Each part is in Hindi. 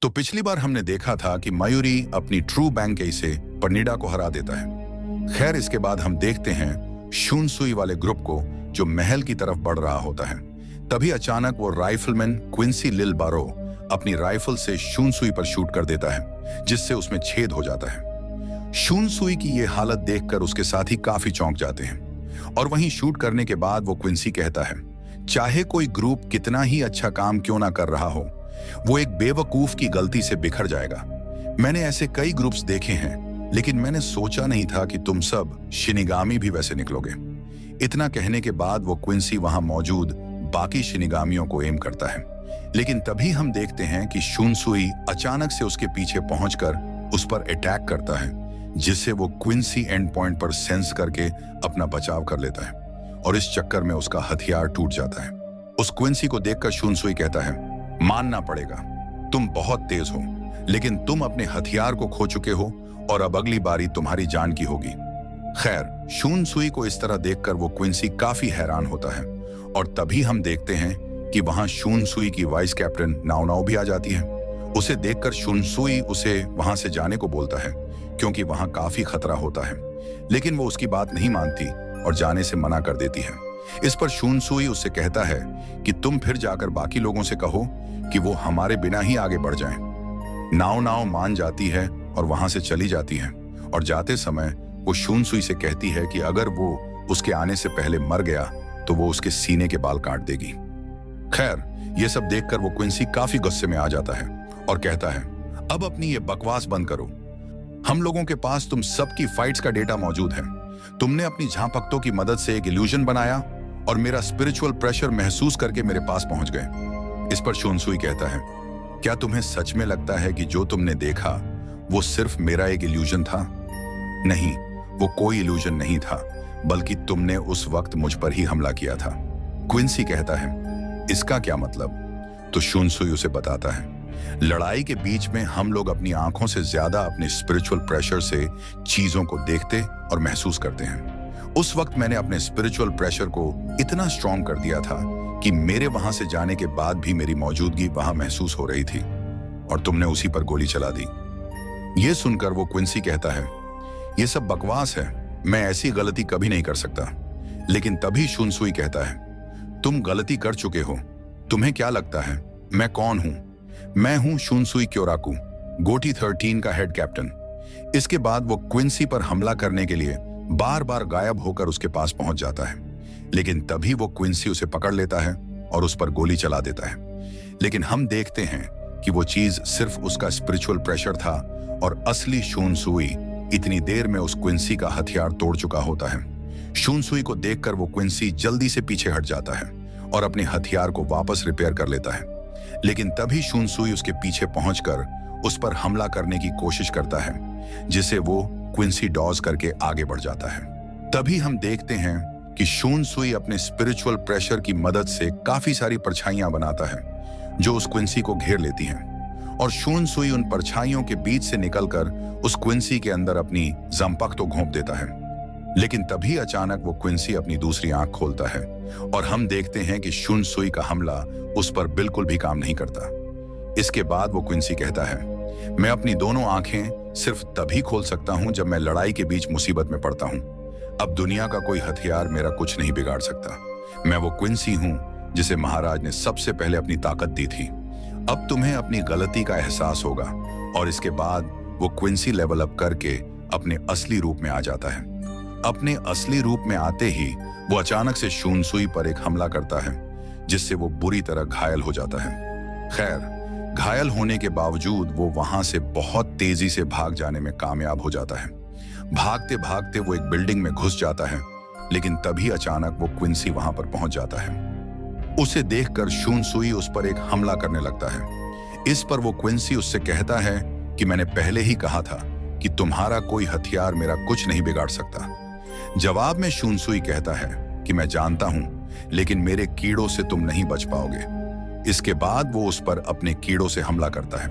तो पिछली बार हमने देखा था कि मयूरी अपनी ट्रू बैंक से परनीडा को हरा देता है। खैर, इसके बाद हम देखते हैं शुनसुई वाले ग्रुप को जो महल की तरफ बढ़ रहा होता है। तभी अचानक वो राइफलमैन क्विंसी लिल बारो अपनी राइफल से शुनसुई पर शूट कर देता है, जिससे उसमें छेद हो जाता है। शुनसुई की ये हालत देखकर उसके साथी काफी चौंक जाते हैं और वहीं शूट करने के बाद वो क्विंसी कहता है, चाहे कोई ग्रुप कितना ही अच्छा काम क्यों ना कर रहा हो, वो एक बेवकूफ की गलती से बिखर जाएगा। मैंने ऐसे कई ग्रुप्स देखे हैं, लेकिन मैंने सोचा नहीं था कि तुम सब शिनिगामी भी वैसे निकलोगे। इतना कहने के बाद वो क्विंसी वहां मौजूद बाकी शिनिगामियों को एम करता है, लेकिन तभी हम देखते हैं कि शुनसुई अचानक से उसके पीछे पहुंचकर उस पर अटैक करता है, जिससे वो क्विंसी एंड पॉइंट पर सेंस करके अपना बचाव कर लेता है और इस चक्कर में उसका हथियार टूट जाता है। उस क्विंसी को देखकर शुनसुई कहता है, मानना पड़ेगा, तुम बहुत तेज हो, लेकिन तुम अपने हथियार को खो चुके हो और अब अगली बारी तुम्हारी जान की होगी। खैर, शुनसुई को इस तरह देखकर वो क्विंसी काफी हैरान होता है और तभी हम देखते हैं कि वहां शुनसुई की वाइस कैप्टन नाओनाओ भी आ जाती है। उसे देखकर शुनसुई उसे वहां से जाने को बोलता है, क्योंकि वहां काफी खतरा होता है, लेकिन वो उसकी बात नहीं मानती और जाने से मना कर देती है। इस पर शुनसुई उससे कहता है कि तुम फिर जाकर बाकी लोगों से कहो कि वो हमारे बिना ही आगे बढ़ जाएं। नाओनाओ मान जाती है और वहां से चली जाती है और जाते समय वो शुनसुई से कहती है कि अगर वो उसके आने से पहले मर गया तो वो उसके सीने के बाल काट देगी। खैर, ये सब देखकर वो क्विंसी काफी गुस्से में आ जाता है और कहता है, अब अपनी ये बकवास बंद करो। हम लोगों के पास तुम सबकी फाइट्स का डेटा मौजूद है। तुमने अपनी झांपकतों की मदद से एक इल्यूजन बनाया और मेरा स्पिरिचुअल प्रेशर महसूस करके मेरे पास पहुंच गए। इस पर शुनसुई कहता है, क्या तुम्हें सच में लगता है कि जो तुमने देखा वो सिर्फ मेरा एक इल्यूजन था? नहीं, वो कोई इल्यूजन नहीं था, बल्कि तुमने उस वक्त मुझ पर ही हमला किया था। क्विंसी कहता है, इसका क्या मतलब? तो शुनसुई उसे बताता है, लड़ाई के बीच में हम लोग अपनी आंखों से ज्यादा अपने स्पिरिचुअल प्रेशर से चीजों को देखते और महसूस करते हैं। उस वक्त मैंने अपने स्पिरिचुअल प्रेशर को इतना स्ट्रॉन्ग कर दिया था कि मेरे वहां से जाने के बाद भी मेरी मौजूदगी वहां महसूस हो रही थी और तुमने उसी पर गोली चला दी। यह सुनकर वो क्विंसी कहता है, यह सब बकवास है, मैं ऐसी गलती कभी नहीं कर सकता। लेकिन तभी शुनसुई कहता है, तुम गलती कर चुके हो। तुम्हें क्या लगता है मैं कौन हूं? मैं हूं शुनसुई क्योराकू, गोटी 13 का हेड कैप्टन। इसके बाद वो क्विंसी पर हमला करने के लिए बार बार गायब होकर उसके पास पहुंच जाता है, लेकिन तभी वो क्विंसी उसे पकड़ लेता है और उस पर गोली चला देता है। लेकिन हम देखते हैं कि वो चीज सिर्फ उसका स्पिरिचुअल प्रेशर था और असली शुनसुई इतनी देर में उस क्विंसी का हथियार तोड़ चुका होता है। शुनसुई को देखकर वो क्विंसी जल्दी से पीछे हट जाता है और अपने हथियार को वापस रिपेयर कर लेता है, लेकिन तभी शुनसुई उसके पीछे पहुंचकर उस पर हमला करने की कोशिश करता है, जिसे वो क्विंसी डॉज करके आगे बढ़ जाता है। तभी हम देखते हैं कि शुनसुई अपने स्पिरिचुअल प्रेशर की मदद से काफी सारी परछाइयां बनाता है जो उस क्विंसी को घेर लेती हैं, और शुनसुई उन परछाइयों के बीच से निकलकर उस क्विंसी के अंदर अपनी जंपक तो घोंप देता है। लेकिन तभी अचानक वो क्विंसी अपनी दूसरी आंख खोलता है और हम देखते हैं कि शुनसुई का हमला उस पर बिल्कुल भी काम नहीं करता। इसके बाद वो क्विंसी कहता है, मैं अपनी दोनों आंखें सिर्फ तभी खोल सकता हूं जब मैं लड़ाई के बीच मुसीबत में पड़ता हूं। अब दुनिया का कोई हथियार मेरा कुछ नहीं बिगाड़ सकता। मैं वो क्विंसी हूं जिसे महाराज ने सबसे पहले अपनी ताकत दी थी। अब तुम्हें अपनी गलती का एहसास होगा। और इसके बाद वो क्विंसी लेवल अप करके अपने असली रूप में आ जाता है। अपने असली रूप में आते ही वो अचानक से शुनसुई पर एक हमला करता है, जिससे वो बुरी तरह घायल हो जाता है। खैर, घायल होने के बावजूद वो वहां से बहुत तेजी से भाग जाने में कामयाब हो जाता है। भागते भागते वो एक बिल्डिंग में घुस जाता है, लेकिन तभी अचानक वो क्विंसी वहां पर पहुंच जाता है। उसे देखकर शुनसुई उस पर एक हमला करने लगता है। इस पर वो क्विंसी उससे कहता है कि मैंने पहले ही कहा था कि तुम्हारा कोई हथियार मेरा कुछ नहीं बिगाड़ सकता। जवाब में शुनसुई कहता है कि मैं जानता हूं, लेकिन मेरे कीड़ों से तुम नहीं बच पाओगे। इसके बाद वो उस पर अपने कीड़ों से हमला करता है,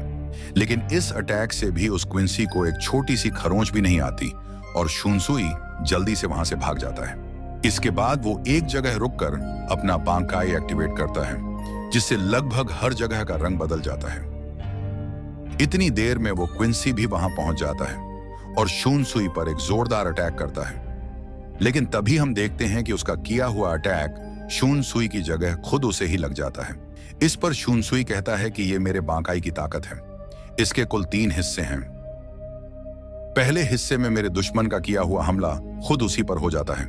लेकिन इस अटैक से भी उस क्विंसी को एक छोटी सी खरोंच भी नहीं आती और शुनसुई जल्दी से वहां से भाग जाता है। इसके बाद वो एक जगह रुककर अपना बांकाई एक्टिवेट करता है, जिससे लगभग हर जगह का रंग बदल जाता है। इतनी देर में वो क्विंसी भी वहां पहुंच जाता है और शुनसुई पर एक जोरदार अटैक करता है। लेकिन तभी हम देखते हैं कि उसका किया हुआ अटैक शुनसुई की जगह खुद उसे ही लग जाता है। इस पर शुनसुई कहता है कि ये मेरे बांकाई की ताकत है। इसके कुल 3 हिस्से हैं। पहले हिस्से में मेरे दुश्मन का किया हुआ हमला खुद उसी पर हो जाता है।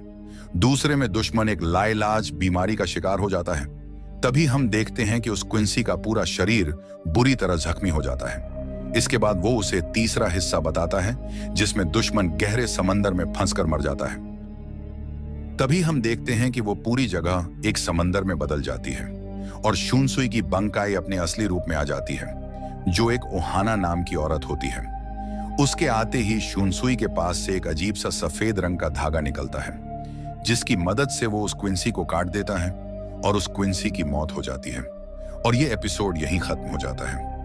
दूसरे में दुश्मन एक लाइलाज बीमारी का शिकार हो जाता है। तभी हम देखते हैं कि उस क्विंसी का पूरा शरीर बुरी तरह जख्मी हो जाता है। इसके बाद वो उसे तीसरा हिस्सा बताता है जिसमें दुश्मन गहरे समंदर में फंसकर मर जाता है। तभी हम देखते हैं कि वो पूरी जगह एक समंदर में बदल जाती है और शुनसुई की बंकाई अपने असली रूप में आ जाती है, जो एक ओहाना नाम की औरत होती है। उसके आते ही शुनसुई के पास से एक अजीब सा सफेद रंग का धागा निकलता है, जिसकी मदद से वो उस क्विंसी को काट देता है और उस क्विंसी की मौत हो जाती है। और ये एपिसोड यहीं खत्म हो जाता है।